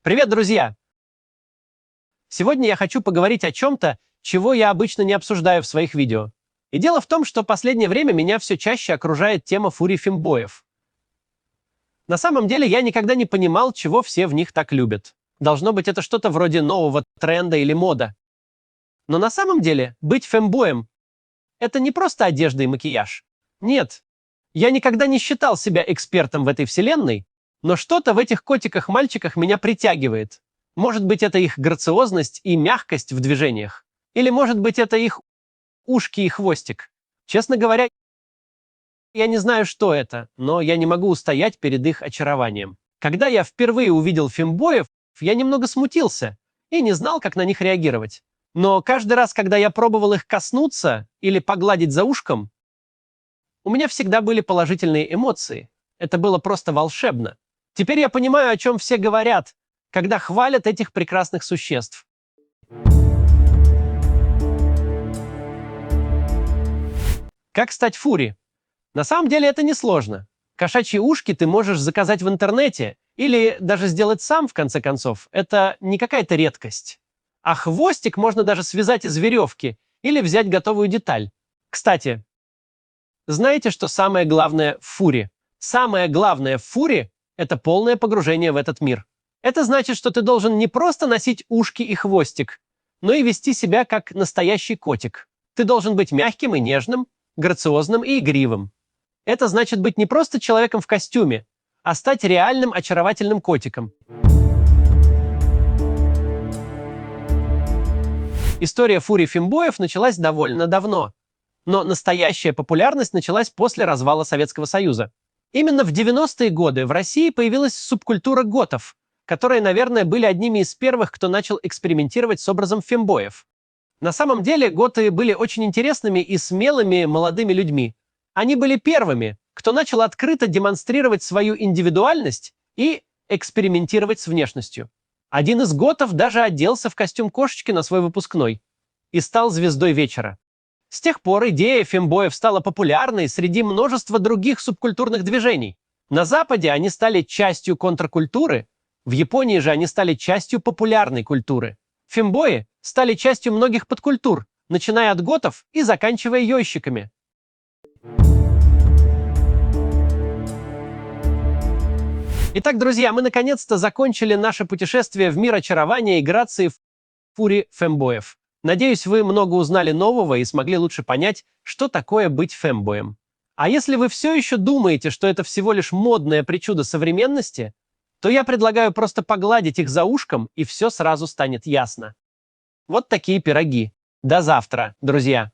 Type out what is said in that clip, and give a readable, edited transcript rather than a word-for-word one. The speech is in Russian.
Привет, друзья! Сегодня я хочу поговорить о чем-то, чего я обычно не обсуждаю в своих видео. И дело в том, что в последнее время меня все чаще окружает тема фури-фембоев. На самом деле я никогда не понимал, чего все в них так любят. Должно быть, это что-то вроде нового тренда или мода. Но на самом деле быть фембоем — это не просто одежда и макияж. Нет, я никогда не считал себя экспертом в этой вселенной, но что-то в этих котиках-мальчиках меня притягивает. Может быть, это их грациозность и мягкость в движениях. Или, может быть, это их ушки и хвостик. Честно говоря, я не знаю, что это, но я не могу устоять перед их очарованием. Когда я впервые увидел фембоев, я немного смутился и не знал, как на них реагировать. Но каждый раз, когда я пробовал их коснуться или погладить за ушком, у меня всегда были положительные эмоции. Это было просто волшебно. Теперь я понимаю, о чем все говорят, когда хвалят этих прекрасных существ. Как стать фури? На самом деле это несложно. Кошачьи ушки ты можешь заказать в интернете или даже сделать сам, в конце концов. Это не какая-то редкость. А хвостик можно даже связать из веревки или взять готовую деталь. Кстати, знаете, что самое главное в фури? Самое главное в фури — это полное погружение в этот мир. Это значит, что ты должен не просто носить ушки и хвостик, но и вести себя как настоящий котик. Ты должен быть мягким и нежным, грациозным и игривым. Это значит быть не просто человеком в костюме, а стать реальным очаровательным котиком. История фури-фембоев началась довольно давно, но настоящая популярность началась после развала Советского Союза. Именно в 90-е годы в России появилась субкультура готов, которые, наверное, были одними из первых, кто начал экспериментировать с образом фембоев. На самом деле готы были очень интересными и смелыми молодыми людьми. Они были первыми, кто начал открыто демонстрировать свою индивидуальность и экспериментировать с внешностью. Один из готов даже оделся в костюм кошечки на свой выпускной и стал звездой вечера. С тех пор идея фембоев стала популярной среди множества других субкультурных движений. На Западе они стали частью контркультуры, в Японии же они стали частью популярной культуры. Фембои стали частью многих подкультур, начиная от готов и заканчивая йойщиками. Итак, друзья, мы наконец-то закончили наше путешествие в мир очарования и грации фури-фембоев. Надеюсь, вы много узнали нового и смогли лучше понять, что такое быть фембоем. А если вы все еще думаете, что это всего лишь модное причудо современности, то я предлагаю просто погладить их за ушком, и все сразу станет ясно. Вот такие пироги. До завтра, друзья!